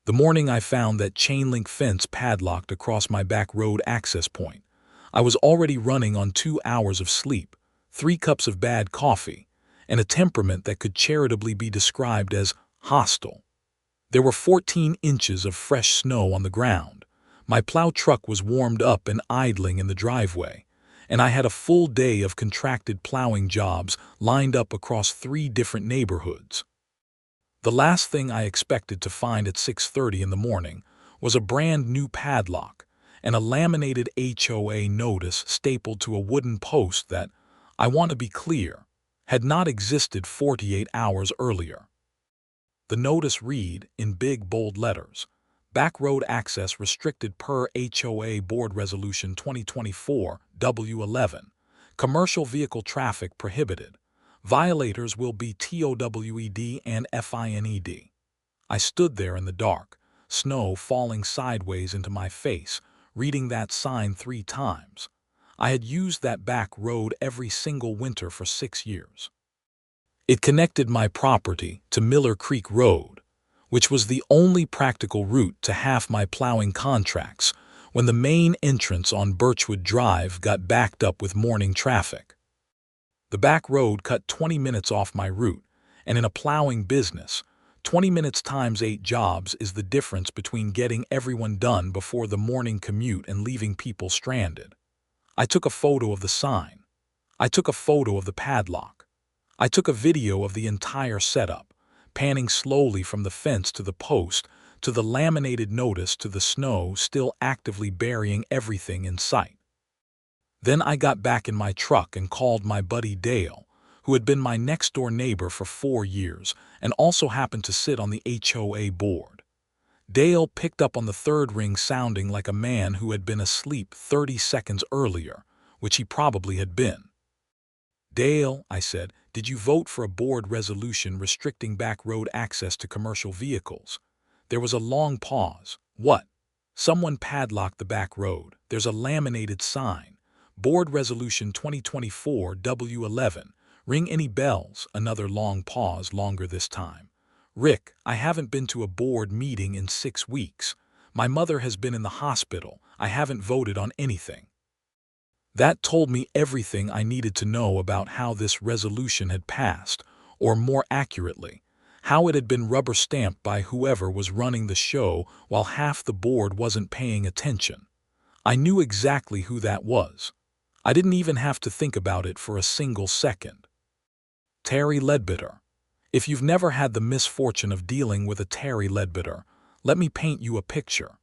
The morning I found that chain-link fence padlocked across my back road access point, I was already running on 2 hours of sleep, 3 cups of bad coffee, and a temperament that could charitably be described as hostile. There were 14 inches of fresh snow on the ground. My plow truck was warmed up and idling in the driveway, and I had a full day of contracted plowing jobs lined up across 3 different neighborhoods. The last thing I expected to find at 6:30 in the morning was a brand new padlock and a laminated HOA notice stapled to a wooden post that, I want to be clear, had not existed 48 hours earlier. The notice read, in big bold letters, "Back road access restricted per HOA Board Resolution 2024 W11. Commercial vehicle traffic prohibited. Violators will be TOWED and FINED." I stood there in the dark, snow falling sideways into my face, reading that sign 3 times. I had used that back road every single winter for 6 years. It connected my property to Miller Creek Road, which was the only practical route to half my plowing contracts when the main entrance on Birchwood Drive got backed up with morning traffic. The back road cut 20 minutes off my route, and in a plowing business, 20 minutes times 8 jobs is the difference between getting everyone done before the morning commute and leaving people stranded. I took a photo of the sign. I took a photo of the padlock. I took a video of the entire setup, panning slowly from the fence to the post, to the laminated notice to the snow still actively burying everything in sight. Then I got back in my truck and called my buddy Dale, who had been my next-door neighbor for 4 years and also happened to sit on the HOA board. Dale picked up on the third ring sounding like a man who had been asleep 30 seconds earlier, which he probably had been. "Dale," I said, "did you vote for a board resolution restricting back road access to commercial vehicles?" There was a long pause. "What?" "Someone padlocked the back road. There's a laminated sign. Board Resolution 2024 W11. Ring any bells?" Another long pause, longer this time. "Rick, I haven't been to a board meeting in 6 weeks. My mother has been in the hospital. I haven't voted on anything." That told me everything I needed to know about how this resolution had passed, or more accurately, how it had been rubber-stamped by whoever was running the show while half the board wasn't paying attention. I knew exactly who that was. I didn't even have to think about it for a single second. Terri Ledbetter. If you've never had the misfortune of dealing with a Terri Ledbetter, let me paint you a picture.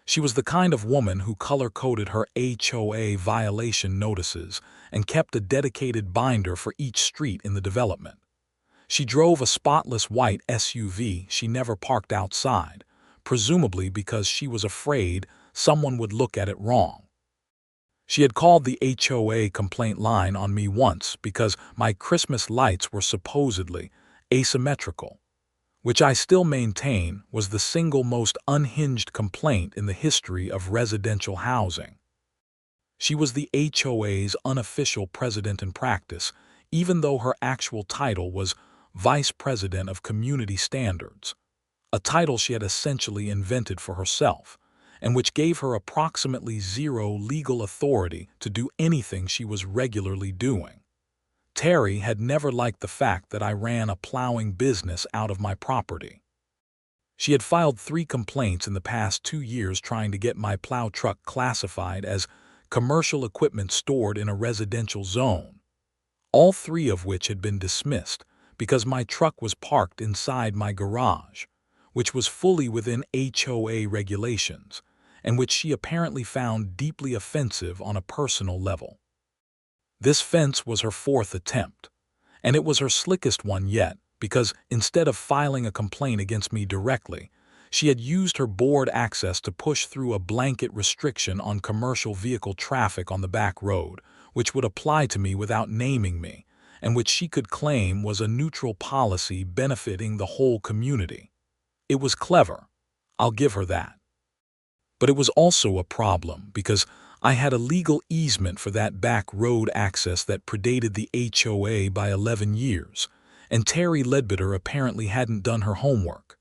She was the kind of woman who color-coded her HOA violation notices and kept a dedicated binder for each street in the development. She drove a spotless white SUV she never parked outside, presumably because she was afraid someone would look at it wrong. She had called the HOA complaint line on me once because my Christmas lights were supposedly asymmetrical, which I still maintain was the single most unhinged complaint in the history of residential housing. She was the HOA's unofficial president in practice, even though her actual title was Vice President of Community Standards, a title she had essentially invented for herself, and which gave her approximately 0 legal authority to do anything she was regularly doing. Terri had never liked the fact that I ran a plowing business out of my property. She had filed 3 complaints in the past 2 years trying to get my plow truck classified as commercial equipment stored in a residential zone, all 3 of which had been dismissed because my truck was parked inside my garage, which was fully within HOA regulations, and which she apparently found deeply offensive on a personal level. This fence was her 4th attempt, and it was her slickest one yet because instead of filing a complaint against me directly, she had used her board access to push through a blanket restriction on commercial vehicle traffic on the back road, which would apply to me without naming me, and which she could claim was a neutral policy benefiting the whole community. It was clever, I'll give her that. But it was also a problem because I had a legal easement for that back road access that predated the HOA by 11 years, and Terri Ledbetter apparently hadn't done her homework.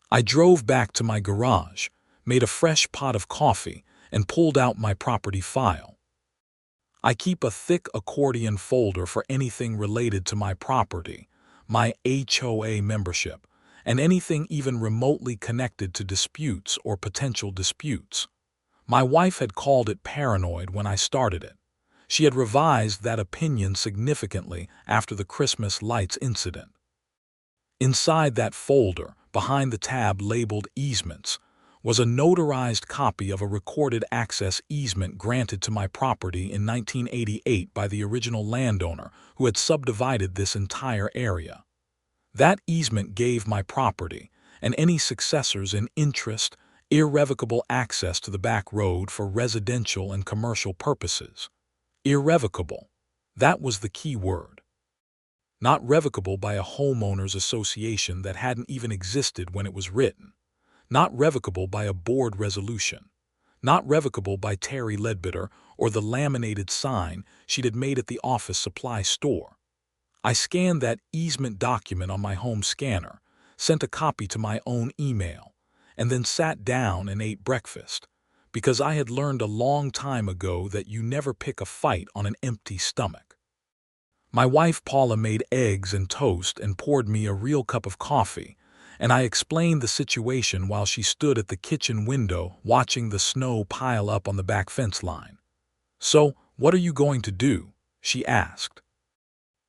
I drove back to my garage, made a fresh pot of coffee, and pulled out my property file. I keep a thick accordion folder for anything related to my property, my HOA membership, and anything even remotely connected to disputes or potential disputes. My wife had called it paranoid when I started it. She had revised that opinion significantly after the Christmas lights incident. Inside that folder, behind the tab labeled easements, was a notarized copy of a recorded access easement granted to my property in 1988 by the original landowner who had subdivided this entire area. That easement gave my property, and any successors in interest, irrevocable access to the back road for residential and commercial purposes. Irrevocable. That was the key word. Not revocable by a homeowners association that hadn't even existed when it was written. Not revocable by a board resolution. Not revocable by Terri Ledbetter or the laminated sign she'd had made at the office supply store. I scanned that easement document on my home scanner, sent a copy to my own email, and then sat down and ate breakfast, because I had learned a long time ago that you never pick a fight on an empty stomach. My wife Paula made eggs and toast and poured me a real cup of coffee, and I explained the situation while she stood at the kitchen window watching the snow pile up on the back fence line. "So, what are you going to do?" she asked.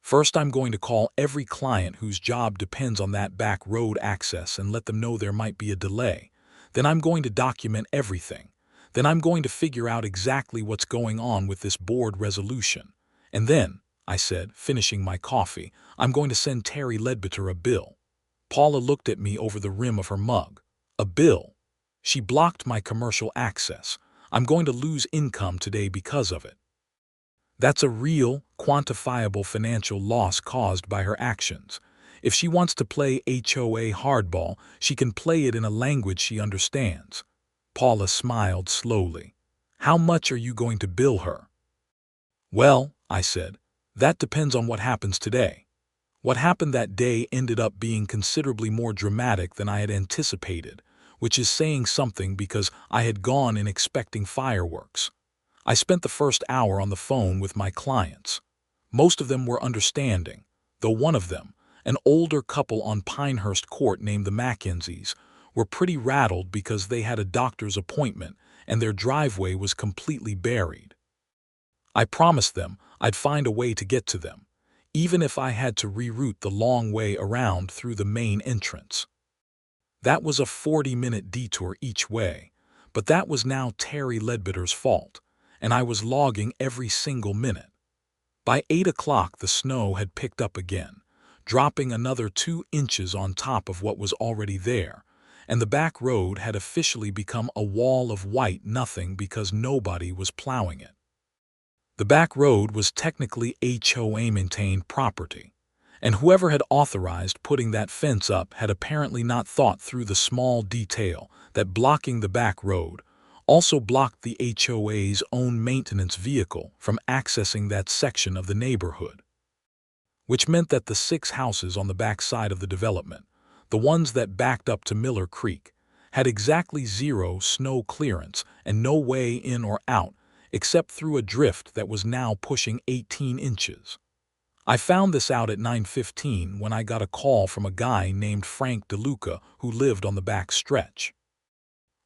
"First, I'm going to call every client whose job depends on that back road access and let them know there might be a delay. Then I'm going to document everything. Then I'm going to figure out exactly what's going on with this board resolution. And then," I said, finishing my coffee, "I'm going to send Terri Ledbetter a bill." Paula looked at me over the rim of her mug. "A bill? She blocked my commercial access. I'm going to lose income today because of it." That's a real, quantifiable financial loss caused by her actions. If she wants to play HOA hardball, she can play it in a language she understands. Paula smiled slowly. "How much are you going to bill her?" "Well," I said, "that depends on what happens today." What happened that day ended up being considerably more dramatic than I had anticipated, which is saying something because I had gone in expecting fireworks. I spent the first hour on the phone with my clients. Most of them were understanding, though one of them, an older couple on Pinehurst Court named the Mackenzies, were pretty rattled because they had a doctor's appointment and their driveway was completely buried. I promised them I'd find a way to get to them, even if I had to reroute the long way around through the main entrance. That was a 40-minute detour each way, but that was now Terri Ledbetter's fault, and I was logging every single minute. By 8 o'clock the snow had picked up again, dropping another 2 inches on top of what was already there, and the back road had officially become a wall of white nothing because nobody was plowing it. The back road was technically HOA-maintained property, and whoever had authorized putting that fence up had apparently not thought through the small detail that blocking the back road also blocked the HOA's own maintenance vehicle from accessing that section of the neighborhood. Which meant that the 6 houses on the back side of the development, the ones that backed up to Miller Creek, had exactly 0 snow clearance and no way in or out except through a drift that was now pushing 18 inches. I found this out at 9:15 when I got a call from a guy named Frank DeLuca who lived on the back stretch.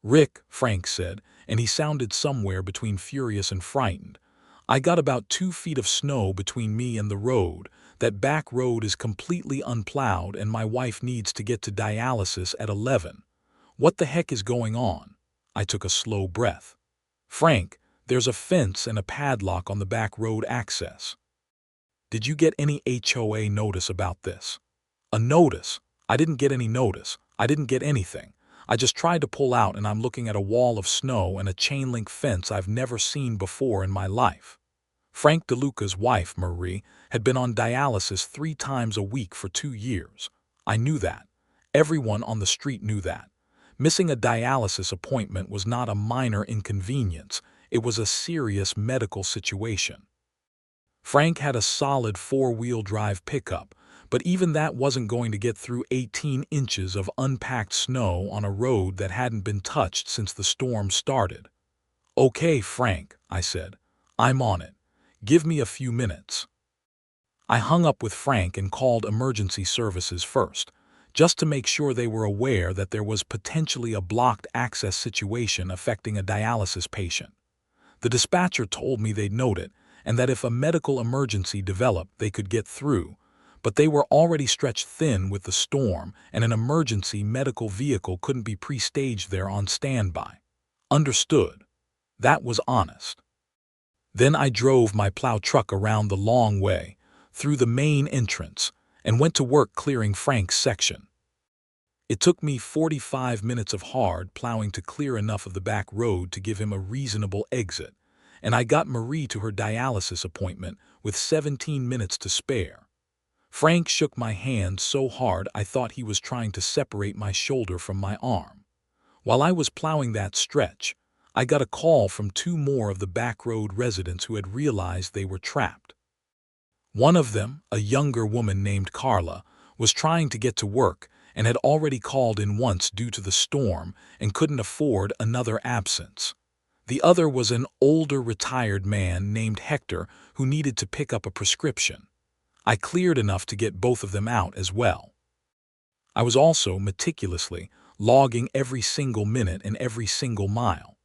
"Rick," Frank said, and he sounded somewhere between furious and frightened, "I got about 2 feet of snow between me and the road. That back road is completely unplowed and my wife needs to get to dialysis at 11. What the heck is going on?" I took a slow breath. "Frank, there's a fence and a padlock on the back road access." "Did you get any HOA notice about this?" "A notice? I didn't get any notice. I didn't get anything. I just tried to pull out and I'm looking at a wall of snow and a chain-link fence I've never seen before in my life." Frank DeLuca's wife, Marie, had been on dialysis 3 times a week for 2 years. I knew that. Everyone on the street knew that. Missing a dialysis appointment was not a minor inconvenience. It was a serious medical situation. Frank had a solid 4-wheel drive pickup, but even that wasn't going to get through 18 inches of unpacked snow on a road that hadn't been touched since the storm started. "Okay, Frank," I said. "I'm on it. Give me a few minutes." I hung up with Frank and called emergency services first, just to make sure they were aware that there was potentially a blocked access situation affecting a dialysis patient. The dispatcher told me they'd note it, and that if a medical emergency developed, they could get through, but they were already stretched thin with the storm, and an emergency medical vehicle couldn't be pre-staged there on standby. Understood. That was honest. Then I drove my plow truck around the long way, through the main entrance, and went to work clearing Frank's section. It took me 45 minutes of hard plowing to clear enough of the back road to give him a reasonable exit, and I got Marie to her dialysis appointment with 17 minutes to spare. Frank shook my hand so hard I thought he was trying to separate my shoulder from my arm. While I was plowing that stretch, I got a call from 2 more of the back road residents who had realized they were trapped. One of them, a younger woman named Carla, was trying to get to work and had already called in once due to the storm and couldn't afford another absence. The other was an older retired man named Hector who needed to pick up a prescription. I cleared enough to get both of them out as well. I was also meticulously logging every single minute and every single mile.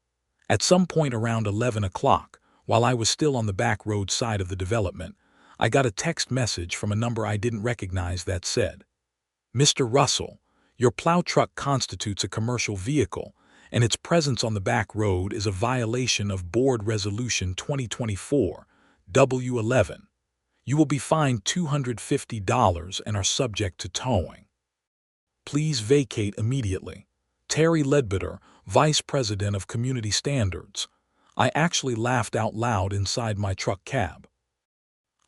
At some point around 11 o'clock, while I was still on the back road side of the development, I got a text message from a number I didn't recognize that said, "Mr. Russell, your plow truck constitutes a commercial vehicle, and its presence on the back road is a violation of Board Resolution 2024, W11. You will be fined $250 and are subject to towing. Please vacate immediately. Terri Ledbetter, Vice President of Community Standards." I actually laughed out loud inside my truck cab.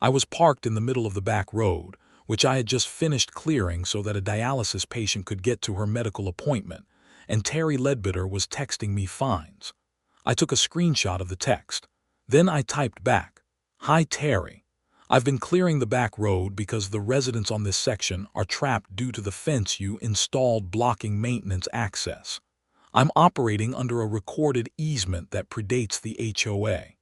I was parked in the middle of the back road, which I had just finished clearing so that a dialysis patient could get to her medical appointment, and Terri Ledbetter was texting me fines. I took a screenshot of the text. Then I typed back, "Hi Terri. I've been clearing the back road because the residents on this section are trapped due to the fence you installed blocking maintenance access. I'm operating under a recorded easement that predates the HOA.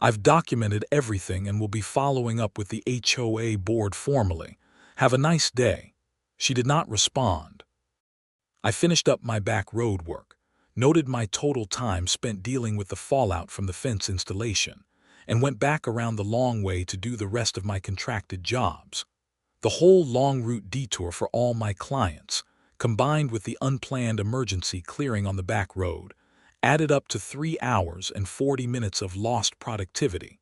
I've documented everything and will be following up with the HOA board formally. Have a nice day." She did not respond. I finished up my back road work, noted my total time spent dealing with the fallout from the fence installation, and went back around the long way to do the rest of my contracted jobs. The whole long route detour for all my clients, combined with the unplanned emergency clearing on the back road, added up to 3 hours and 40 minutes of lost productivity.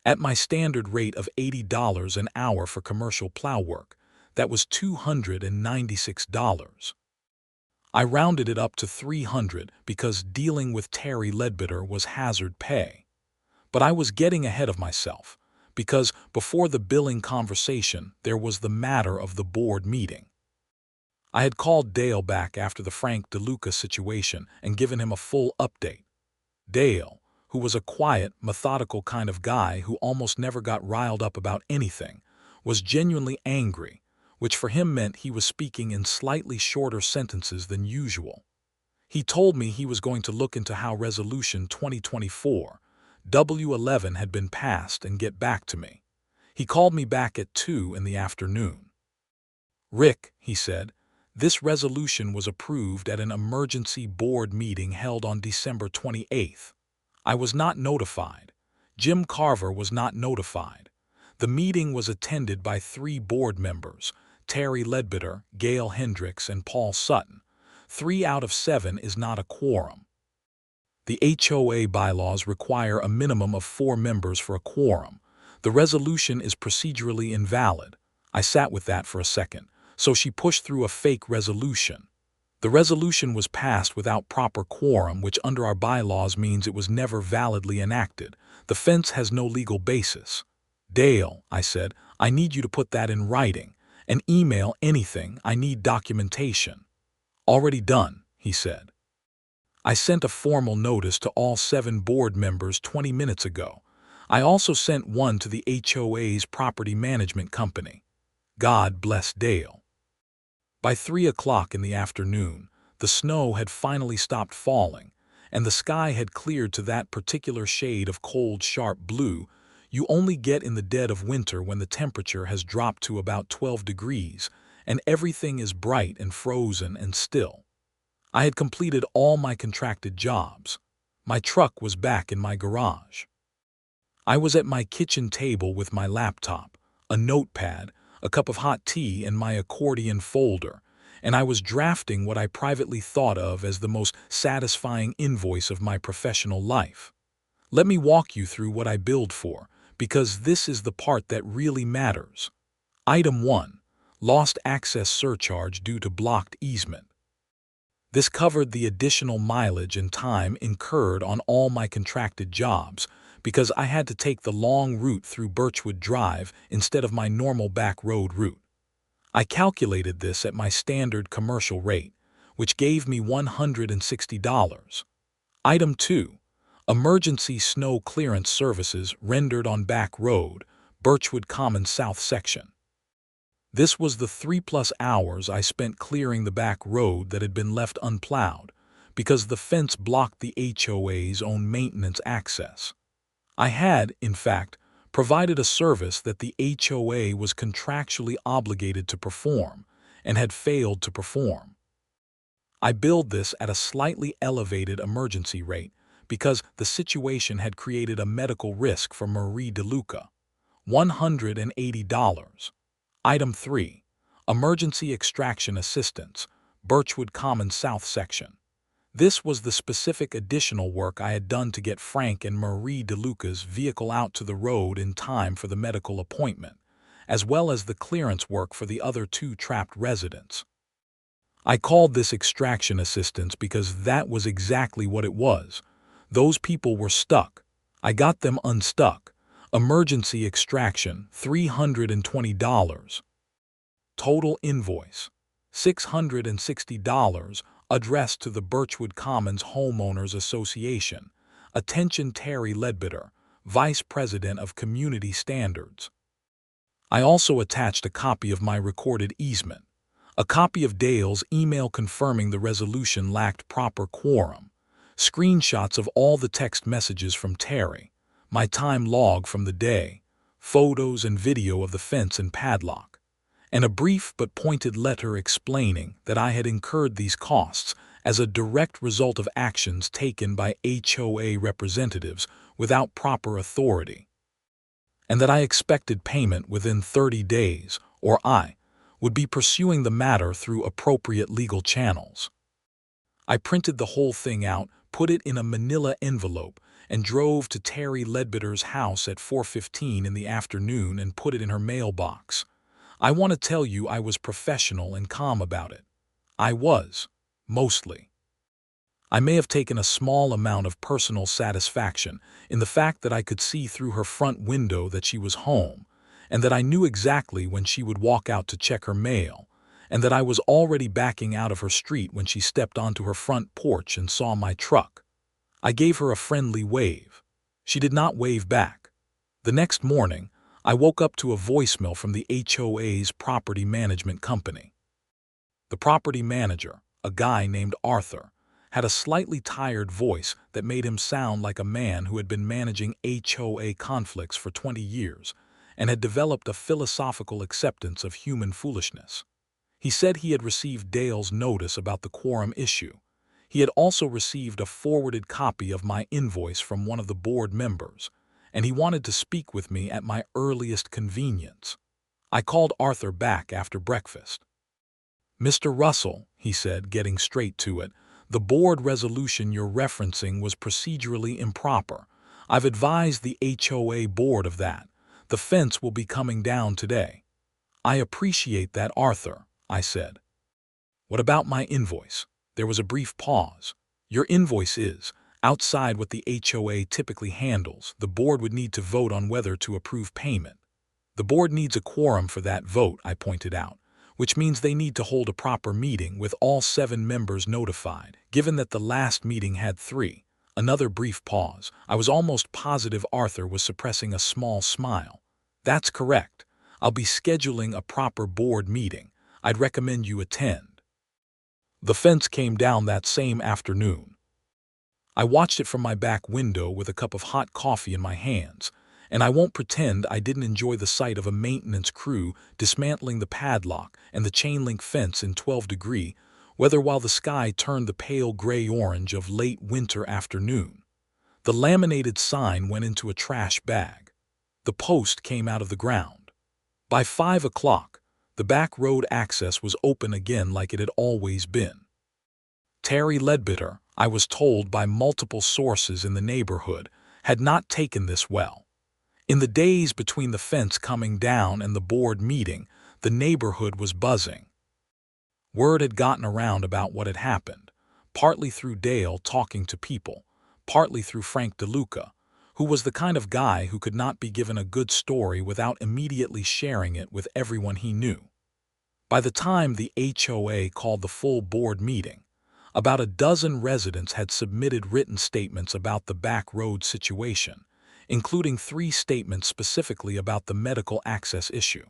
At my standard rate of $80 an hour for commercial plow work, that was $296. I rounded it up to $300 because dealing with Terri Ledbetter was hazard pay. But I was getting ahead of myself, because before the billing conversation there was the matter of the board meeting. I had called Dale back after the Frank DeLuca situation and given him a full update. Dale, who was a quiet, methodical kind of guy who almost never got riled up about anything, was genuinely angry, which for him meant he was speaking in slightly shorter sentences than usual. He told me he was going to look into how Resolution 2024, W11 had been passed and get back to me. He called me back at 2 in the afternoon. "Rick," he said, "this resolution was approved at an emergency board meeting held on December 28th. I was not notified. Jim Carver was not notified. The meeting was attended by 3 board members, Terri Ledbetter, Gail Hendricks, and Paul Sutton. 3 out of 7 is not a quorum. The HOA bylaws require a minimum of 4 members for a quorum. The resolution is procedurally invalid." I sat with that for a second. So she pushed through a fake resolution. The resolution was passed without proper quorum, which under our bylaws means it was never validly enacted. The fence has no legal basis. "Dale," I said, "I need you to put that in writing. An email, anything. I need documentation." "Already done," he said. "I sent a formal notice to all 7 board members 20 minutes ago. I also sent one to the HOA's property management company." God bless Dale. By 3 o'clock in the afternoon, the snow had finally stopped falling, and the sky had cleared to that particular shade of cold, sharp blue you only get in the dead of winter when the temperature has dropped to about 12 degrees and everything is bright and frozen and still. I had completed all my contracted jobs. My truck was back in my garage. I was at my kitchen table with my laptop, a notepad, a cup of hot tea, and my accordion folder, and I was drafting what I privately thought of as the most satisfying invoice of my professional life. Let me walk you through what I billed for, because this is the part that really matters. Item 1. Lost access surcharge due to blocked easement. This covered the additional mileage and time incurred on all my contracted jobs because I had to take the long route through Birchwood Drive instead of my normal back road route. I calculated this at my standard commercial rate, which gave me $160. Item 2. Emergency snow clearance services rendered on back road, Birchwood Common South section. This was the 3+ hours I spent clearing the back road that had been left unplowed because the fence blocked the HOA's own maintenance access. I had, in fact, provided a service that the HOA was contractually obligated to perform and had failed to perform. I billed this at a slightly elevated emergency rate because the situation had created a medical risk for Marie DeLuca. $180. Item 3. Emergency extraction assistance, Birchwood Common South section. This was the specific additional work I had done to get Frank and Marie DeLuca's vehicle out to the road in time for the medical appointment, as well as the clearance work for the other 2 trapped residents. I called this extraction assistance because that was exactly what it was. Those people were stuck. I got them unstuck. Emergency extraction, $320. Total invoice, $660, addressed to the Birchwood Commons Homeowners Association. Attention Terri Ledbetter, Vice President of Community Standards. I also attached a copy of my recorded easement, a copy of Dale's email confirming the resolution lacked proper quorum, screenshots of all the text messages from Terri, my time log from the day, photos and video of the fence and padlock, and a brief but pointed letter explaining that I had incurred these costs as a direct result of actions taken by HOA representatives without proper authority, and that I expected payment within 30 days, or I would be pursuing the matter through appropriate legal channels. I printed the whole thing out, put it in a manila envelope, and drove to Terri Ledbetter's house at 4:15 in the afternoon and put it in her mailbox. I want to tell you I was professional and calm about it. I was, mostly. I may have taken a small amount of personal satisfaction in the fact that I could see through her front window that she was home, and that I knew exactly when she would walk out to check her mail, and that I was already backing out of her street when she stepped onto her front porch and saw my truck. I gave her a friendly wave. She did not wave back. The next morning, I woke up to a voicemail from the HOA's property management company. The property manager, a guy named Arthur, had a slightly tired voice that made him sound like a man who had been managing HOA conflicts for 20 years and had developed a philosophical acceptance of human foolishness. He said he had received Dale's notice about the quorum issue. He had also received a forwarded copy of my invoice from one of the board members, and he wanted to speak with me at my earliest convenience. I called Arthur back after breakfast. "Mr. Russell," he said, getting straight to it, "the board resolution you're referencing was procedurally improper. I've advised the HOA board of that. The fence will be coming down today." "I appreciate that, Arthur," I said. "What about my invoice?" There was a brief pause. "Your invoice is outside what the HOA typically handles. The board would need to vote on whether to approve payment." "The board needs a quorum for that vote," I pointed out, "which means they need to hold a proper meeting with all 7 members notified, given that the last meeting had 3. Another brief pause. I was almost positive Arthur was suppressing a small smile. "That's correct. I'll be scheduling a proper board meeting. I'd recommend you attend." The fence came down that same afternoon. I watched it from my back window with a cup of hot coffee in my hands, and I won't pretend I didn't enjoy the sight of a maintenance crew dismantling the padlock and the chain-link fence in 12-degree weather while the sky turned the pale gray-orange of late winter afternoon. The laminated sign went into a trash bag. The post came out of the ground. By 5 o'clock, the back road access was open again like it had always been. Terri Ledbetter, I was told by multiple sources in the neighborhood, had not taken this well. In the days between the fence coming down and the board meeting, the neighborhood was buzzing. Word had gotten around about what had happened, partly through Dale talking to people, partly through Frank DeLuca, who was the kind of guy who could not be given a good story without immediately sharing it with everyone he knew. By the time the HOA called the full board meeting, about a dozen residents had submitted written statements about the back road situation, including 3 statements specifically about the medical access issue.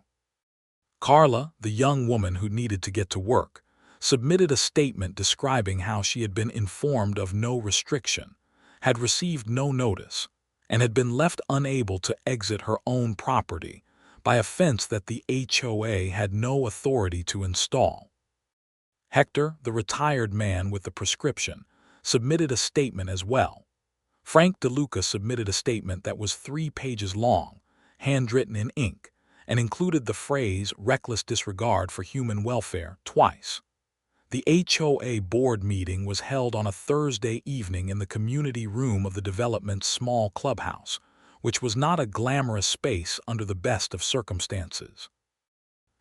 Carla, the young woman who needed to get to work, submitted a statement describing how she had been informed of no restriction, had received no notice, and had been left unable to exit her own property by a fence that the HOA had no authority to install. Hector, the retired man with the prescription, submitted a statement as well. Frank DeLuca submitted a statement that was 3 pages long, handwritten in ink, and included the phrase "reckless disregard for human welfare" twice. The HOA board meeting was held on a Thursday evening in the community room of the development's small clubhouse, which was not a glamorous space under the best of circumstances.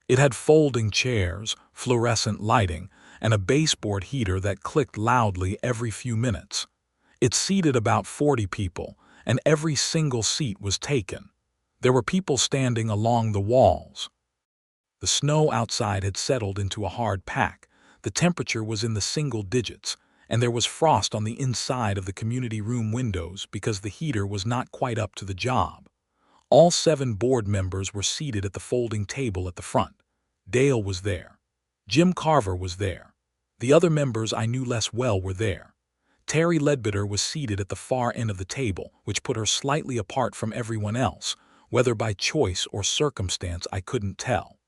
It had folding chairs, fluorescent lighting, and a baseboard heater that clicked loudly every few minutes. It seated about 40 people, and every single seat was taken. There were people standing along the walls. The snow outside had settled into a hard pack, the temperature was in the single digits, and there was frost on the inside of the community room windows because the heater was not quite up to the job. All 7 board members were seated at the folding table at the front. Dale was there. Jim Carver was there. The other members I knew less well were there. Terri Ledbetter was seated at the far end of the table, which put her slightly apart from everyone else, whether by choice or circumstance I couldn't tell.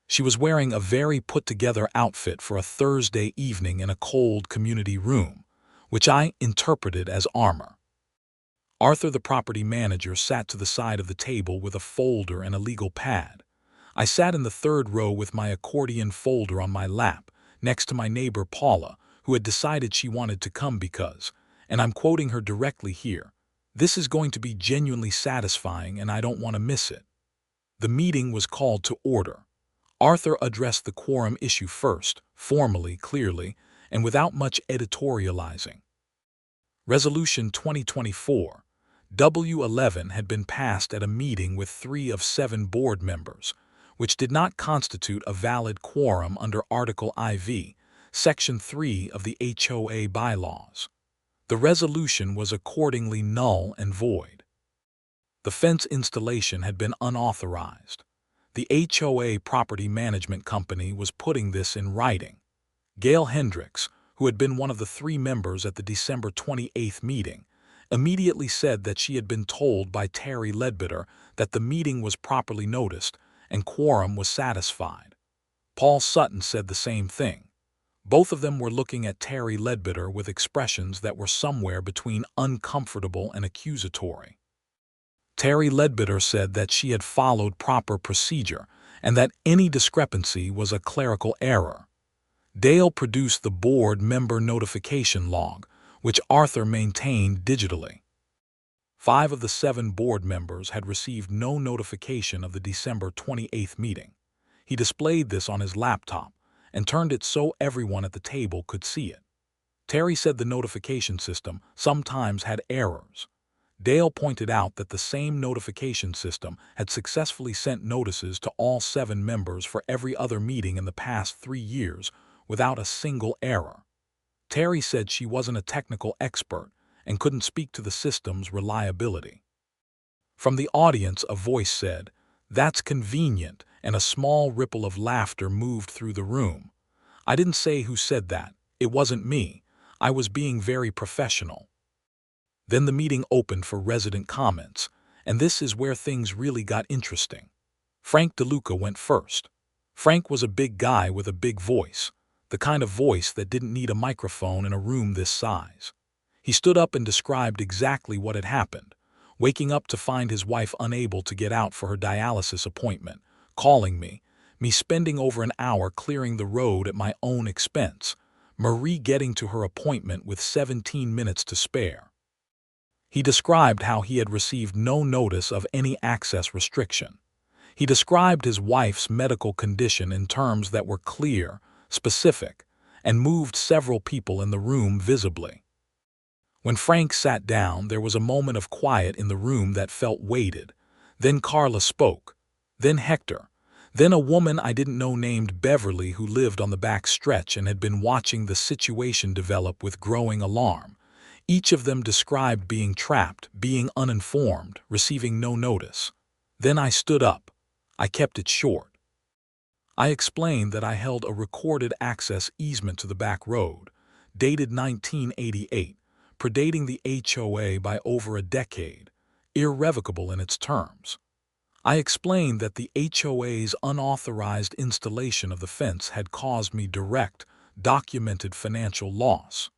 She was wearing a very put-together outfit for a Thursday evening in a cold community room, which I interpreted as armor. Arthur, the property manager, sat to the side of the table with a folder and a legal pad. I sat in the 3rd row with my accordion folder on my lap, next to my neighbor Paula, who had decided she wanted to come because, and I'm quoting her directly here, "This is going to be genuinely satisfying and I don't want to miss it." The meeting was called to order. Arthur addressed the quorum issue first, formally, clearly, and without much editorializing. Resolution 2024-W11 had been passed at a meeting with 3 of 7 board members, which did not constitute a valid quorum under Article IV, Section 3 of the HOA bylaws. The resolution was accordingly null and void. The fence installation had been unauthorized. The HOA property management company was putting this in writing. Gail Hendricks, who had been one of the 3 members at the December 28th meeting, immediately said that she had been told by Terri Ledbetter that the meeting was properly noticed and quorum was satisfied. Paul Sutton said the same thing. Both of them were looking at Terri Ledbetter with expressions that were somewhere between uncomfortable and accusatory. Terri Ledbetter said that she had followed proper procedure and that any discrepancy was a clerical error. Dale produced the board member notification log, which Arthur maintained digitally. 5 of the 7 board members had received no notification of the December 28th meeting. He displayed this on his laptop and turned it so everyone at the table could see it. Terri said the notification system sometimes had errors. Dale pointed out that the same notification system had successfully sent notices to all 7 members for every other meeting in the past 3 years without a single error. Terri said she wasn't a technical expert and couldn't speak to the system's reliability. From the audience, a voice said, "That's convenient," and a small ripple of laughter moved through the room. I didn't say who said that. It wasn't me. I was being very professional. Then the meeting opened for resident comments, and this is where things really got interesting. Frank DeLuca went first. Frank was a big guy with a big voice, the kind of voice that didn't need a microphone in a room this size. He stood up and described exactly what had happened, waking up to find his wife unable to get out for her dialysis appointment, calling me spending over an hour clearing the road at my own expense, Marie getting to her appointment with 17 minutes to spare. He described how he had received no notice of any access restriction. He described his wife's medical condition in terms that were clear, specific, and moved several people in the room visibly. When Frank sat down, there was a moment of quiet in the room that felt weighted. Then Carla spoke. Then Hector. Then a woman I didn't know named Beverly who lived on the back stretch and had been watching the situation develop with growing alarm. Each of them described being trapped, being uninformed, receiving no notice. Then I stood up. I kept it short. I explained that I held a recorded access easement to the back road, dated 1988, predating the HOA by over a decade, irrevocable in its terms. I explained that the HOA's unauthorized installation of the fence had caused me direct, documented financial loss.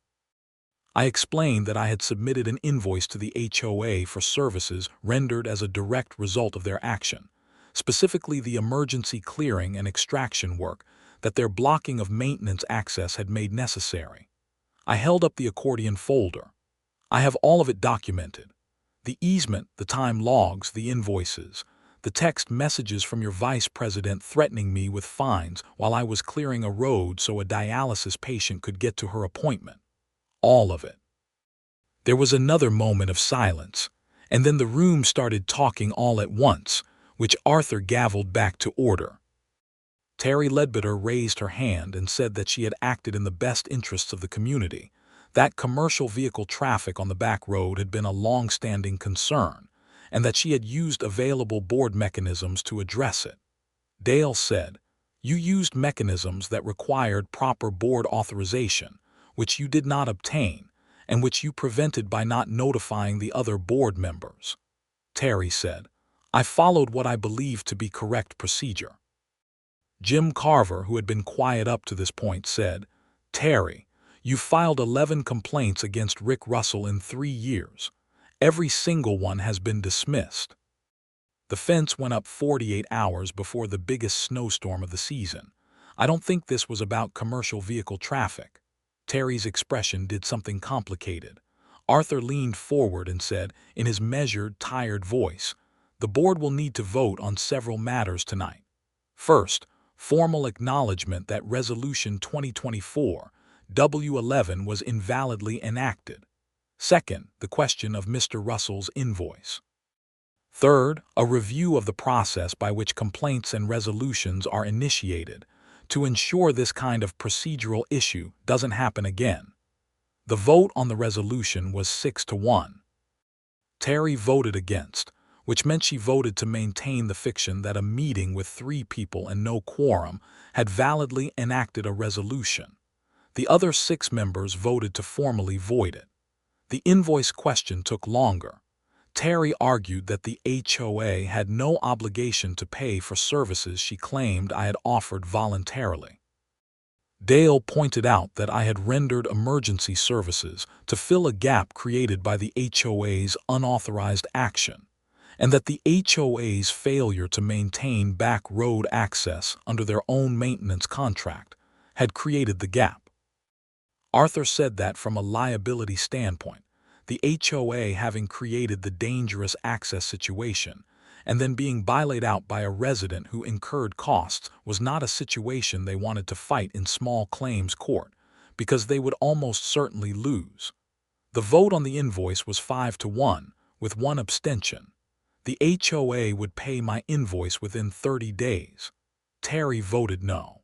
I explained that I had submitted an invoice to the HOA for services rendered as a direct result of their action, specifically the emergency clearing and extraction work that their blocking of maintenance access had made necessary. I held up the accordion folder. I have all of it documented. The easement, the time logs, the invoices, the text messages from your vice president threatening me with fines while I was clearing a road so a dialysis patient could get to her appointment. All of it. There was another moment of silence, and then the room started talking all at once, which Arthur gavelled back to order. Terri Ledbetter raised her hand and said that she had acted in the best interests of the community, that commercial vehicle traffic on the back road had been a long-standing concern, and that she had used available board mechanisms to address it. Dale said, "You used mechanisms that required proper board authorization, which you did not obtain, and which you prevented by not notifying the other board members." Terri said, "I followed what I believed to be correct procedure." Jim Carver, who had been quiet up to this point, said, "Terri, you filed 11 complaints against Rick Russell in 3 years. Every single one has been dismissed. The fence went up 48 hours before the biggest snowstorm of the season. I don't think this was about commercial vehicle traffic." Terri's expression did something complicated. Arthur leaned forward and said, in his measured, tired voice, "The board will need to vote on several matters tonight. First, formal acknowledgement that Resolution 2024-W11 was invalidly enacted. Second, the question of Mr. Russell's invoice. Third, a review of the process by which complaints and resolutions are initiated to ensure this kind of procedural issue doesn't happen again." The vote on the resolution was 6-1. Terri voted against, which meant she voted to maintain the fiction that a meeting with 3 people and no quorum had validly enacted a resolution. The other 6 members voted to formally void it. The invoice question took longer. Terri argued that the HOA had no obligation to pay for services she claimed I had offered voluntarily. Dale pointed out that I had rendered emergency services to fill a gap created by the HOA's unauthorized action, and that the HOA's failure to maintain back road access under their own maintenance contract had created the gap. Arthur said that from a liability standpoint, the HOA having created the dangerous access situation and then being bailout out by a resident who incurred costs was not a situation they wanted to fight in small claims court, because they would almost certainly lose. The vote on the invoice was 5-1, with 1 abstention. The HOA would pay my invoice within 30 days. Terri voted no.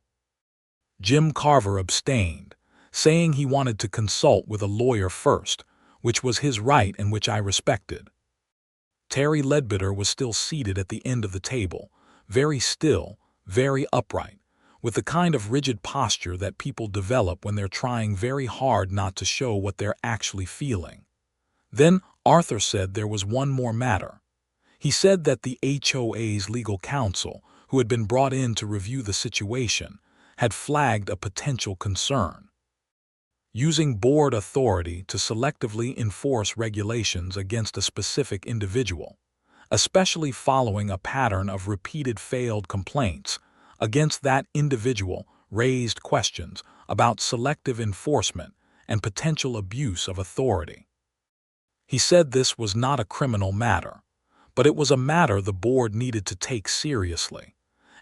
Jim Carver abstained, saying he wanted to consult with a lawyer first, which was his right and which I respected. Terri Ledbetter was still seated at the end of the table, very still, very upright, with the kind of rigid posture that people develop when they're trying very hard not to show what they're actually feeling. Then Arthur said there was one more matter. He said that the HOA's legal counsel, who had been brought in to review the situation, had flagged a potential concern. Using board authority to selectively enforce regulations against a specific individual, especially following a pattern of repeated failed complaints against that individual, raised questions about selective enforcement and potential abuse of authority. He said this was not a criminal matter, but it was a matter the board needed to take seriously,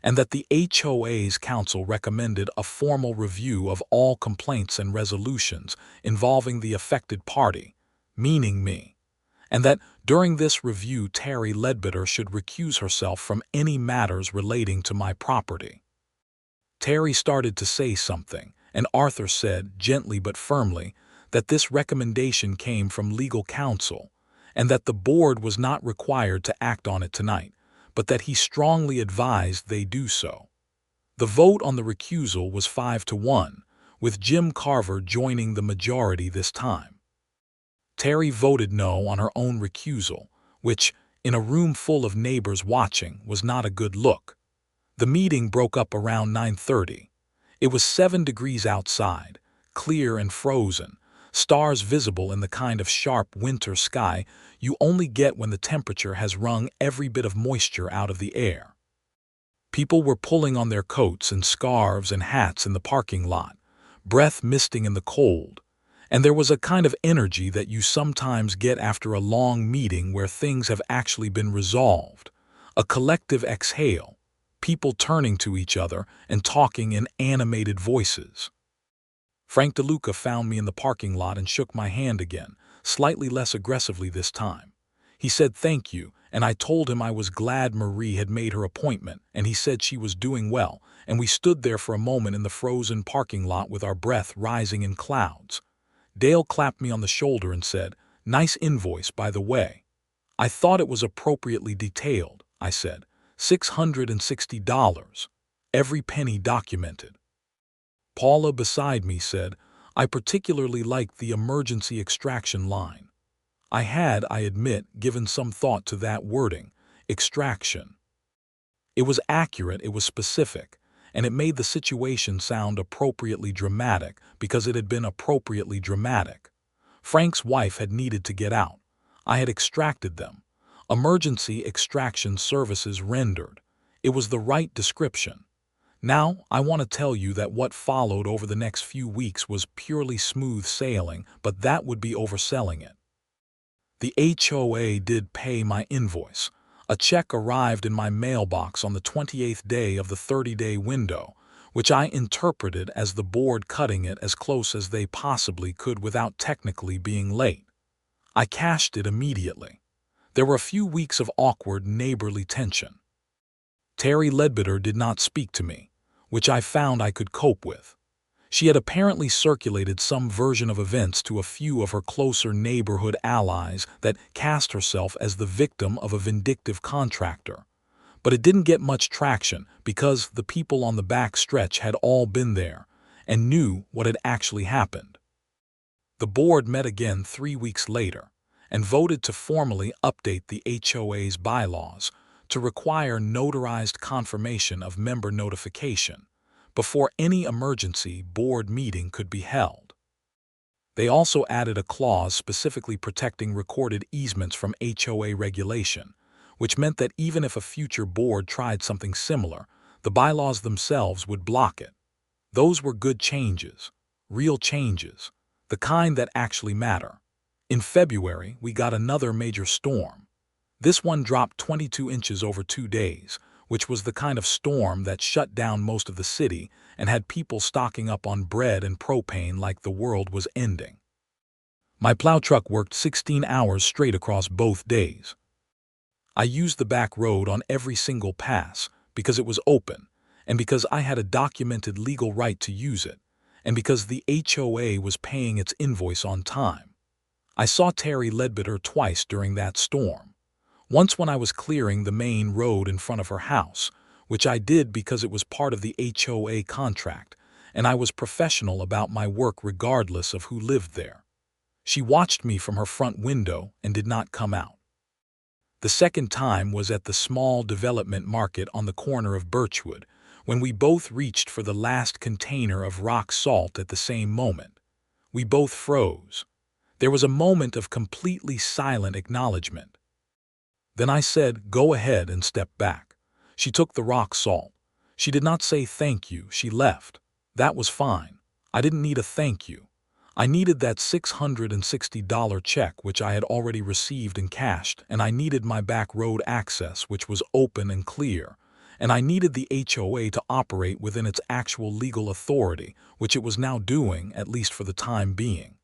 and that the HOA's counsel recommended a formal review of all complaints and resolutions involving the affected party, meaning me, and that during this review Terri Ledbetter should recuse herself from any matters relating to my property. Terri started to say something, and Arthur said, gently but firmly, that this recommendation came from legal counsel, and that the board was not required to act on it tonight, but that he strongly advised they do so. The vote on the recusal was 5-1, with Jim Carver joining the majority this time. Terri voted no on her own recusal, which, in a room full of neighbors watching, was not a good look. The meeting broke up around 9:30. It was 7 degrees outside, clear and frozen, stars visible in the kind of sharp winter sky you only get when the temperature has wrung every bit of moisture out of the air. People were pulling on their coats and scarves and hats in the parking lot, breath misting in the cold, and there was a kind of energy that you sometimes get after a long meeting where things have actually been resolved, a collective exhale, people turning to each other and talking in animated voices. Frank DeLuca found me in the parking lot and shook my hand again, slightly less aggressively this time. He said thank you, and I told him I was glad Marie had made her appointment, and he said she was doing well, and we stood there for a moment in the frozen parking lot with our breath rising in clouds. Dale clapped me on the shoulder and said, "Nice invoice, by the way." "I thought it was appropriately detailed," I said. $660. Every penny documented. Paula beside me said, "I particularly liked the emergency extraction line." I had, I admit, given some thought to that wording, extraction. It was accurate, it was specific, and it made the situation sound appropriately dramatic because it had been appropriately dramatic. Frank's wife had needed to get out. I had extracted them. Emergency extraction services rendered. It was the right description. Now, I want to tell you that what followed over the next few weeks was purely smooth sailing, but that would be overselling it. The HOA did pay my invoice. A check arrived in my mailbox on the 28th day of the 30-day window, which I interpreted as the board cutting it as close as they possibly could without technically being late. I cashed it immediately. There were a few weeks of awkward neighborly tension. Terri Ledbetter did not speak to me, which I found I could cope with. She had apparently circulated some version of events to a few of her closer neighborhood allies that cast herself as the victim of a vindictive contractor. But it didn't get much traction because the people on the back stretch had all been there and knew what had actually happened. The board met again 3 weeks later and voted to formally update the HOA's bylaws to require notarized confirmation of member notification before any emergency board meeting could be held. They also added a clause specifically protecting recorded easements from HOA regulation, which meant that even if a future board tried something similar, the bylaws themselves would block it. Those were good changes, real changes, the kind that actually matter. In February, we got another major storm. This one dropped 22 inches over 2 days, which was the kind of storm that shut down most of the city and had people stocking up on bread and propane like the world was ending. My plow truck worked 16 hours straight across both days. I used the back road on every single pass because it was open, and because I had a documented legal right to use it, and because the HOA was paying its invoice on time. I saw Terri Ledbetter twice during that storm. Once when I was clearing the main road in front of her house, which I did because it was part of the HOA contract, and I was professional about my work regardless of who lived there. She watched me from her front window and did not come out. The second time was at the small development market on the corner of Birchwood, when we both reached for the last container of rock salt at the same moment. We both froze. There was a moment of completely silent acknowledgement. Then I said, "Go ahead," and stepped back. She took the rock salt. She did not say thank you, she left. That was fine. I didn't need a thank you. I needed that $660 check which I had already received and cashed, and I needed my back road access which was open and clear, and I needed the HOA to operate within its actual legal authority, which it was now doing, at least for the time being.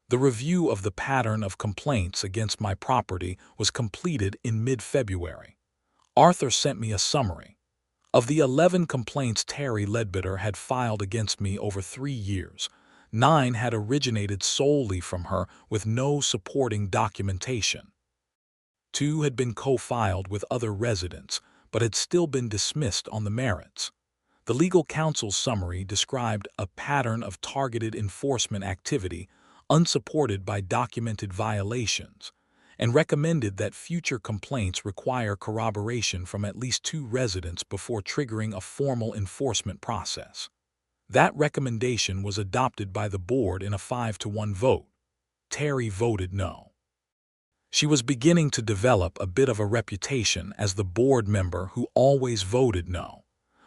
The review of the pattern of complaints against my property was completed in mid-February. Arthur sent me a summary. Of the 11 complaints Terri Ledbetter had filed against me over 3 years, 9 had originated solely from her with no supporting documentation. 2 had been co-filed with other residents, but had still been dismissed on the merits. The legal counsel's summary described a pattern of targeted enforcement activity unsupported by documented violations, and recommended that future complaints require corroboration from at least 2 residents before triggering a formal enforcement process. That recommendation was adopted by the board in a 5-to-1 vote. Terri voted no. She was beginning to develop a bit of a reputation as the board member who always voted no,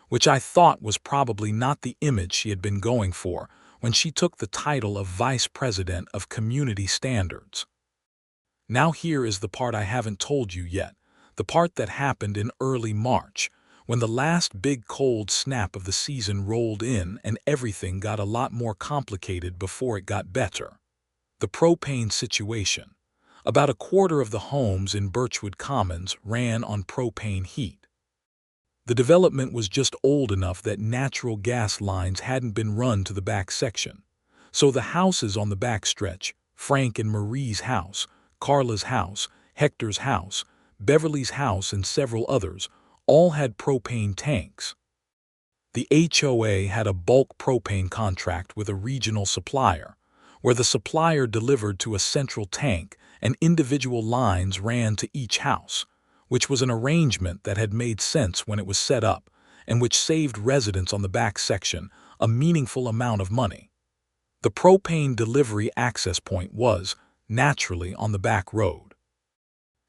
which I thought was probably not the image she had been going for when she took the title of Vice President of Community Standards. Now here is the part I haven't told you yet, the part that happened in early March, when the last big cold snap of the season rolled in and everything got a lot more complicated before it got better. The propane situation. About a quarter of the homes in Birchwood Commons ran on propane heat. The development was just old enough that natural gas lines hadn't been run to the back section. So the houses on the back stretch, Frank and Marie's house, Carla's house, Hector's house, Beverly's house, and several others, all had propane tanks. The HOA had a bulk propane contract with a regional supplier, where the supplier delivered to a central tank and individual lines ran to each house, which was an arrangement that had made sense when it was set up and which saved residents on the back section a meaningful amount of money. The propane delivery access point was, naturally, on the back road.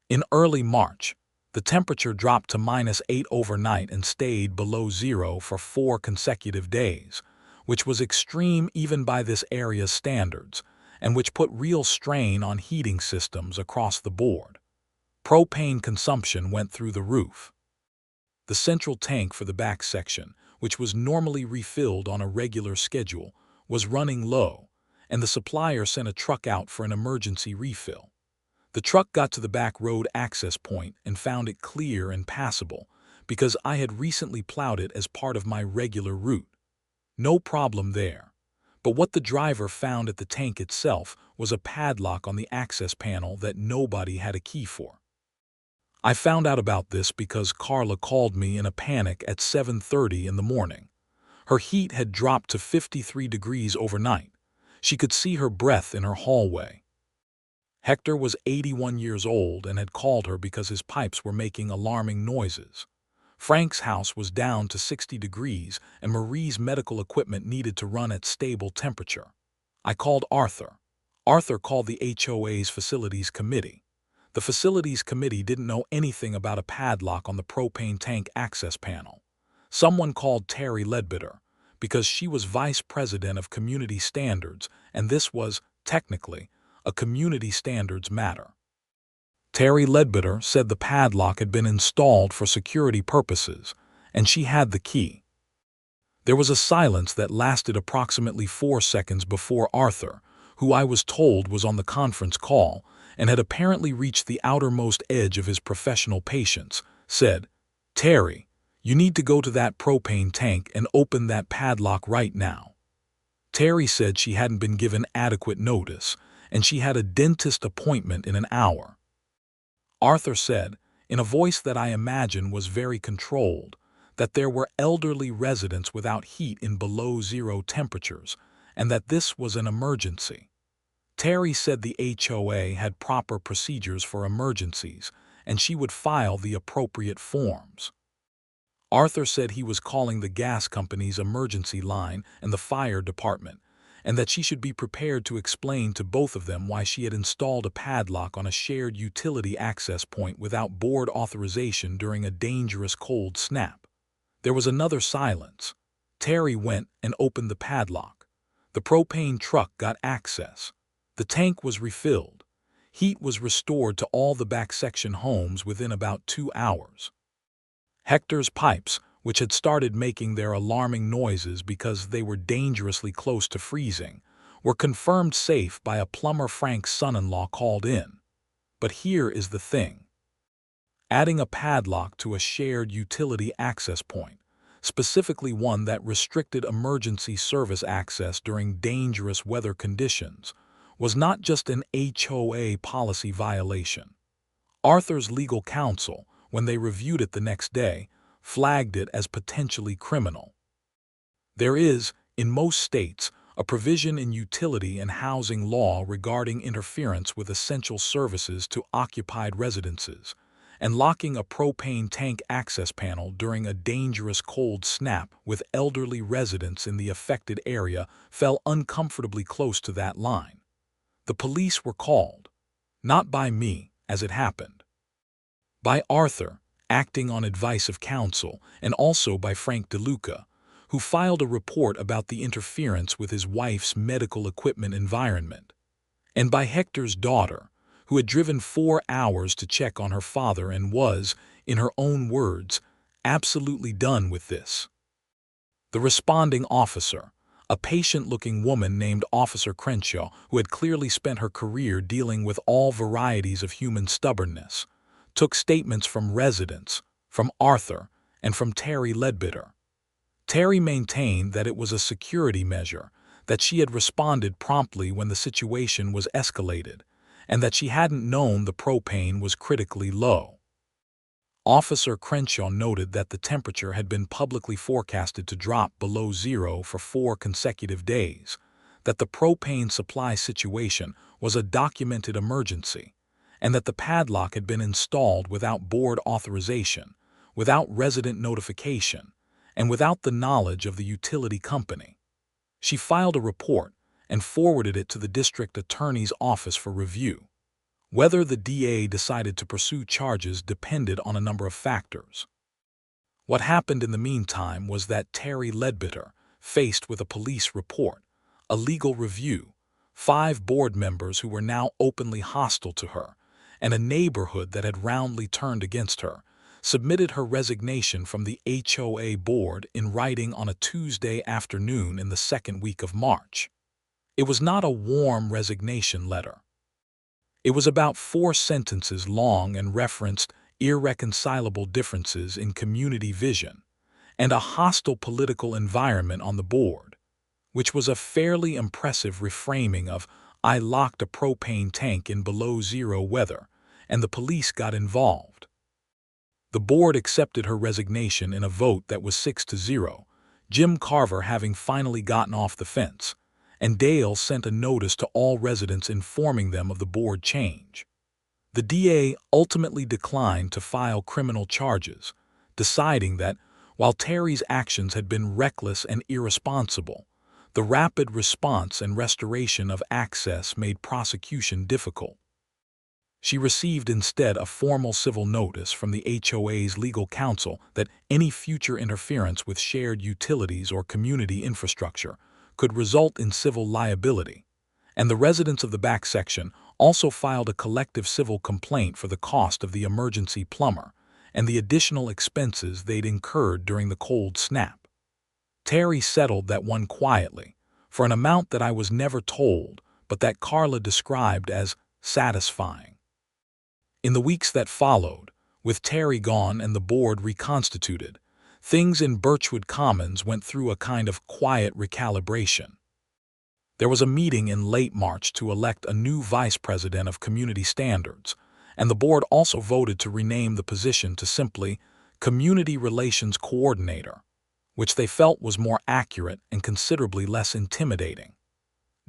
In early March, the temperature dropped to -8 overnight and stayed below 0 for 4 consecutive days, which was extreme even by this area's standards, and which put real strain on heating systems across the board. Propane consumption went through the roof. The central tank for the back section, which was normally refilled on a regular schedule, was running low, and the supplier sent a truck out for an emergency refill. The truck got to the back road access point and found it clear and passable because I had recently plowed it as part of my regular route. No problem there. But what the driver found at the tank itself was a padlock on the access panel that nobody had a key for. I found out about this because Carla called me in a panic at 7:30 in the morning. Her heat had dropped to 53 degrees overnight. She could see her breath in her hallway. Hector was 81 years old and had called her because his pipes were making alarming noises. Frank's house was down to 60 degrees and Marie's medical equipment needed to run at stable temperature. I called Arthur. Arthur called the HOA's facilities committee. The facilities committee didn't know anything about a padlock on the propane tank access panel. Someone called Terri Ledbetter because she was vice president of community standards, and this was, technically, a community standards matter. Terri Ledbetter said the padlock had been installed for security purposes, and she had the key. There was a silence that lasted approximately 4 seconds before Arthur, who I was told was on the conference call and had apparently reached the outermost edge of his professional patience, said, "Terri, you need to go to that propane tank and open that padlock right now." Terri said she hadn't been given adequate notice, and she had a dentist appointment in an hour. Arthur said, in a voice that I imagine was very controlled, that there were elderly residents without heat in below-zero temperatures, and that this was an emergency. Terri said the HOA had proper procedures for emergencies, and she would file the appropriate forms. Arthur said he was calling the gas company's emergency line and the fire department, and that she should be prepared to explain to both of them why she had installed a padlock on a shared utility access point without board authorization during a dangerous cold snap. There was another silence. Terri went and opened the padlock. The propane truck got access. The tank was refilled. Heat was restored to all the back section homes within about 2 hours. Hector's pipes, which had started making their alarming noises because they were dangerously close to freezing, were confirmed safe by a plumber Frank's son-in-law called in. But here is the thing. Adding a padlock to a shared utility access point, specifically one that restricted emergency service access during dangerous weather conditions, was not just an HOA policy violation. Arthur's legal counsel, when they reviewed it the next day, flagged it as potentially criminal. There is, in most states, a provision in utility and housing law regarding interference with essential services to occupied residences, and locking a propane tank access panel during a dangerous cold snap with elderly residents in the affected area fell uncomfortably close to that line. The police were called, not by me, as it happened, by Arthur, acting on advice of counsel, and also by Frank DeLuca, who filed a report about the interference with his wife's medical equipment environment, and by Hector's daughter, who had driven 4 hours to check on her father and was, in her own words, absolutely done with this. The responding officer, a patient-looking woman named Officer Crenshaw, who had clearly spent her career dealing with all varieties of human stubbornness, took statements from residents, from Arthur, and from Terri Ledbetter. Terri maintained that it was a security measure, that she had responded promptly when the situation was escalated, and that she hadn't known the propane was critically low. Officer Crenshaw noted that the temperature had been publicly forecasted to drop below zero for 4 consecutive days, that the propane supply situation was a documented emergency, and that the padlock had been installed without board authorization, without resident notification, and without the knowledge of the utility company. She filed a report and forwarded it to the district attorney's office for review. Whether the DA decided to pursue charges depended on a number of factors. What happened in the meantime was that Terri Ledbetter, faced with a police report, a legal review, 5 board members who were now openly hostile to her, and a neighborhood that had roundly turned against her, submitted her resignation from the HOA board in writing on a Tuesday afternoon in the 2nd week of March. It was not a warm resignation letter. It was about 4 sentences long and referenced irreconcilable differences in community vision and a hostile political environment on the board, which was a fairly impressive reframing of "I locked a propane tank in below-zero weather, and the police got involved." The board accepted her resignation in a vote that was 6-0, Jim Carver having finally gotten off the fence, and Dale sent a notice to all residents informing them of the board change. The DA ultimately declined to file criminal charges, deciding that, while Terri's actions had been reckless and irresponsible, the rapid response and restoration of access made prosecution difficult. She received instead a formal civil notice from the HOA's legal counsel that any future interference with shared utilities or community infrastructure could result in civil liability, and the residents of the back section also filed a collective civil complaint for the cost of the emergency plumber and the additional expenses they'd incurred during the cold snap. Terri settled that one quietly, for an amount that I was never told, but that Carla described as satisfying. In the weeks that followed, with Terri gone and the board reconstituted, things in Birchwood Commons went through a kind of quiet recalibration. There was a meeting in late March to elect a new vice president of community standards, and the board also voted to rename the position to simply Community Relations Coordinator, which they felt was more accurate and considerably less intimidating.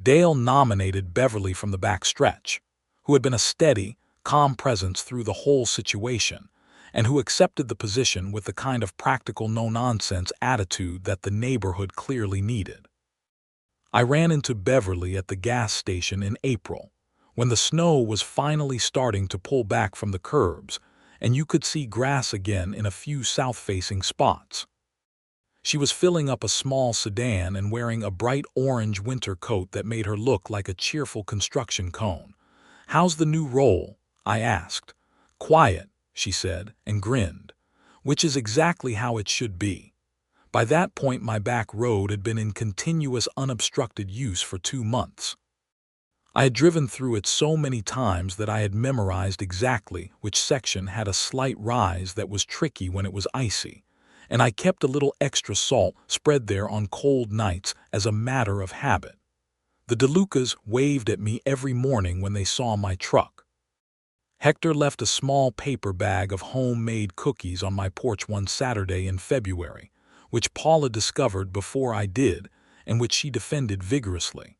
Dale nominated Beverly from the back stretch, who had been a steady, calm presence through the whole situation, and who accepted the position with the kind of practical no-nonsense attitude that the neighborhood clearly needed. I ran into Beverly at the gas station in April, when the snow was finally starting to pull back from the curbs, and you could see grass again in a few south-facing spots. She was filling up a small sedan and wearing a bright orange winter coat that made her look like a cheerful construction cone. "How's the new role?" I asked. "Quiet," she said, and grinned, which is exactly how it should be. By that point, my back road had been in continuous unobstructed use for 2 months. I had driven through it so many times that I had memorized exactly which section had a slight rise that was tricky when it was icy, and I kept a little extra salt spread there on cold nights as a matter of habit. The DeLucas waved at me every morning when they saw my truck. Hector left a small paper bag of homemade cookies on my porch one Saturday in February, which Paula discovered before I did, and which she defended vigorously.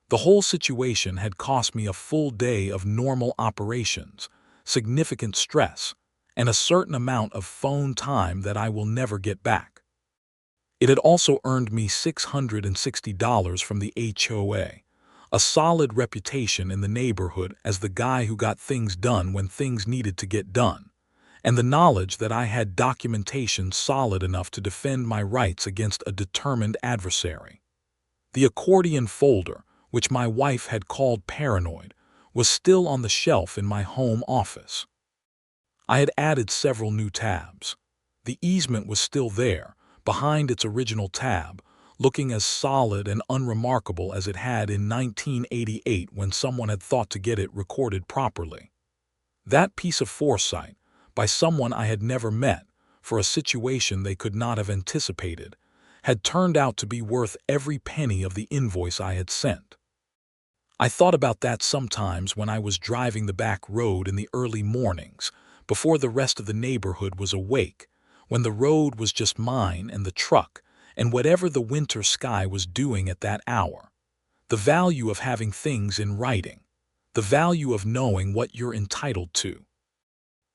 The whole situation had cost me a full day of normal operations, significant stress, and a certain amount of phone time that I will never get back. It had also earned me $660 from the HOA, a solid reputation in the neighborhood as the guy who got things done when things needed to get done, and the knowledge that I had documentation solid enough to defend my rights against a determined adversary. The accordion folder, which my wife had called paranoid, was still on the shelf in my home office. I had added several new tabs. The easement was still there, behind its original tab, looking as solid and unremarkable as it had in 1988 when someone had thought to get it recorded properly. That piece of foresight, by someone I had never met, for a situation they could not have anticipated, had turned out to be worth every penny of the invoice I had sent. I thought about that sometimes when I was driving the back road in the early mornings, before the rest of the neighborhood was awake, when the road was just mine and the truck, and whatever the winter sky was doing at that hour. The value of having things in writing. The value of knowing what you're entitled to.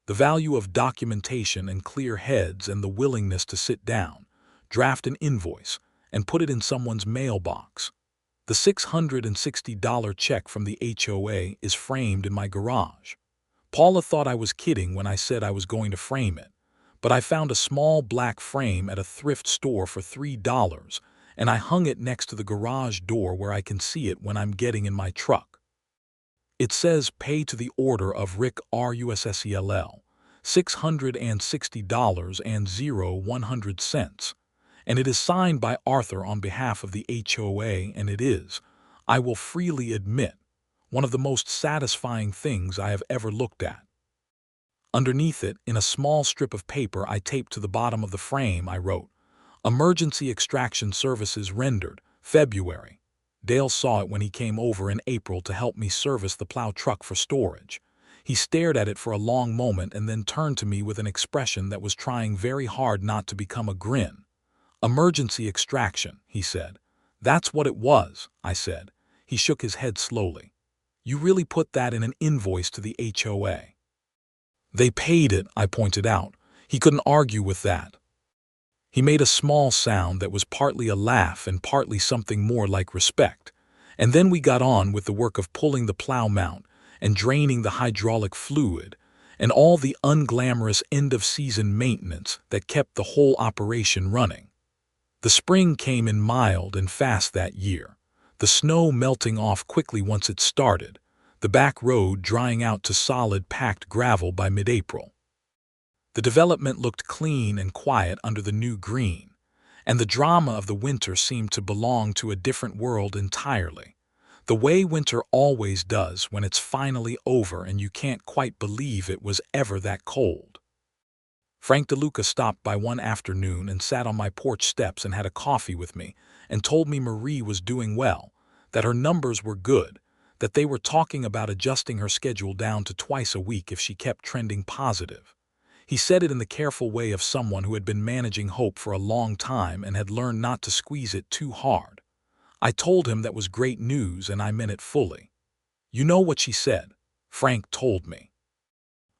The value of documentation and clear heads and the willingness to sit down, draft an invoice, and put it in someone's mailbox. The $660 check from the HOA is framed in my garage. Paula thought I was kidding when I said I was going to frame it, but I found a small black frame at a thrift store for $3, and I hung it next to the garage door where I can see it when I'm getting in my truck. It says "Pay to the order of Rick RUSSELL, $660 and 100 cents. And it is signed by Arthur on behalf of the HOA, and it is, I will freely admit, one of the most satisfying things I have ever looked at. Underneath it, in a small strip of paper I taped to the bottom of the frame, I wrote, "Emergency extraction services rendered, February." Dale saw it when he came over in April to help me service the plow truck for storage. He stared at it for a long moment and then turned to me with an expression that was trying very hard not to become a grin. "Emergency extraction," he said. "That's what it was," I said. He shook his head slowly. "You really put that in an invoice to the HOA." "They paid it," I pointed out. He couldn't argue with that. He made a small sound that was partly a laugh and partly something more like respect, and then we got on with the work of pulling the plow mount and draining the hydraulic fluid and all the unglamorous end-of-season maintenance that kept the whole operation running. The spring came in mild and fast that year, the snow melting off quickly once it started, the back road drying out to solid packed gravel by mid-April. The development looked clean and quiet under the new green, and the drama of the winter seemed to belong to a different world entirely, the way winter always does when it's finally over and you can't quite believe it was ever that cold. Frank DeLuca stopped by one afternoon and sat on my porch steps and had a coffee with me and told me Marie was doing well, that her numbers were good, that they were talking about adjusting her schedule down to twice a week if she kept trending positive. He said it in the careful way of someone who had been managing hope for a long time and had learned not to squeeze it too hard. I told him that was great news and I meant it fully. "You know what she said," Frank told me.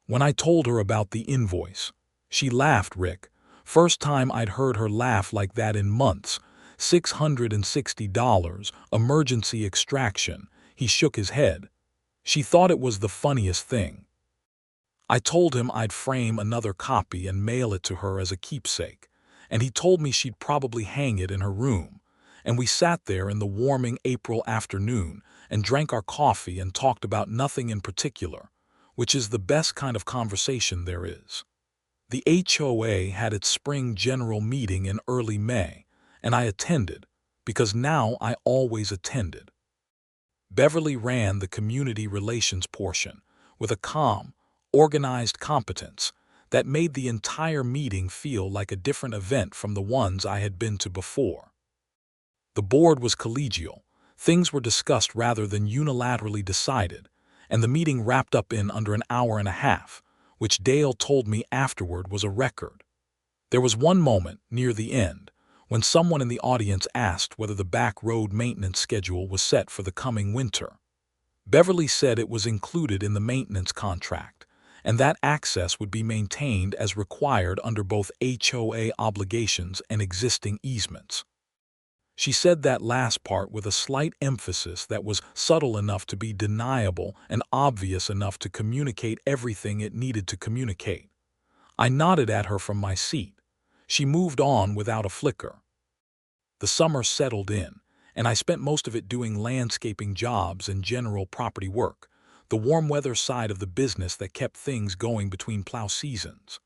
When I told her about the invoice, she laughed, Rick. First time I'd heard her laugh like that in months. $660, emergency extraction. He shook his head. She thought it was the funniest thing. I told him I'd frame another copy and mail it to her as a keepsake, and he told me she'd probably hang it in her room. And we sat there in the warming April afternoon and drank our coffee and talked about nothing in particular, which is the best kind of conversation there is. The HOA had its spring general meeting in early May, and I attended, because now I always attended. Beverly ran the community relations portion with a calm, organized competence that made the entire meeting feel like a different event from the ones I had been to before. The board was collegial, things were discussed rather than unilaterally decided, and the meeting wrapped up in under an hour and a half, which Dale told me afterward was a record. There was one moment, near the end, when someone in the audience asked whether the back road maintenance schedule was set for the coming winter. Beverly said it was included in the maintenance contract, and that access would be maintained as required under both HOA obligations and existing easements. She said that last part with a slight emphasis that was subtle enough to be deniable and obvious enough to communicate everything it needed to communicate. I nodded at her from my seat. She moved on without a flicker. The summer settled in, and I spent most of it doing landscaping jobs and general property work, the warm weather side of the business that kept things going between plow seasons.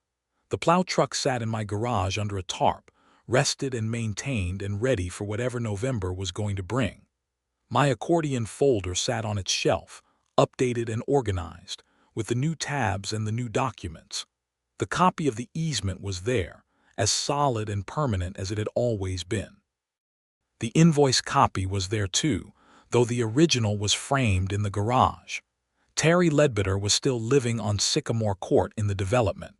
The plow truck sat in my garage under a tarp, rested and maintained and ready for whatever November was going to bring. My accordion folder sat on its shelf, updated and organized, with the new tabs and the new documents. The copy of the easement was there, as solid and permanent as it had always been. The invoice copy was there too, though the original was framed in the garage. Terri Ledbetter was still living on Sycamore Court in the development.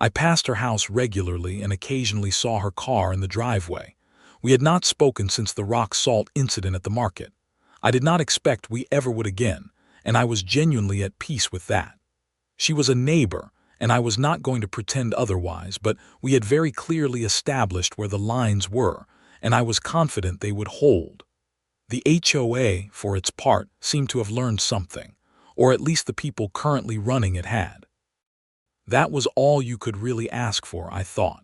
I passed her house regularly and occasionally saw her car in the driveway. We had not spoken since the rock salt incident at the market. I did not expect we ever would again, and I was genuinely at peace with that. She was a neighbor, and I was not going to pretend otherwise, but we had very clearly established where the lines were, and I was confident they would hold. The HOA, for its part, seemed to have learned something, or at least the people currently running it had. That was all you could really ask for, I thought.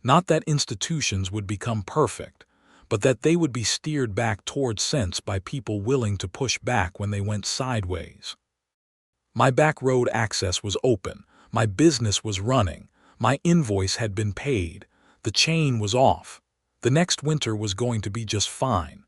Not that institutions would become perfect, but that they would be steered back towards sense by people willing to push back when they went sideways. My back road access was open, my business was running, my invoice had been paid, the chain was off. The next winter was going to be just fine.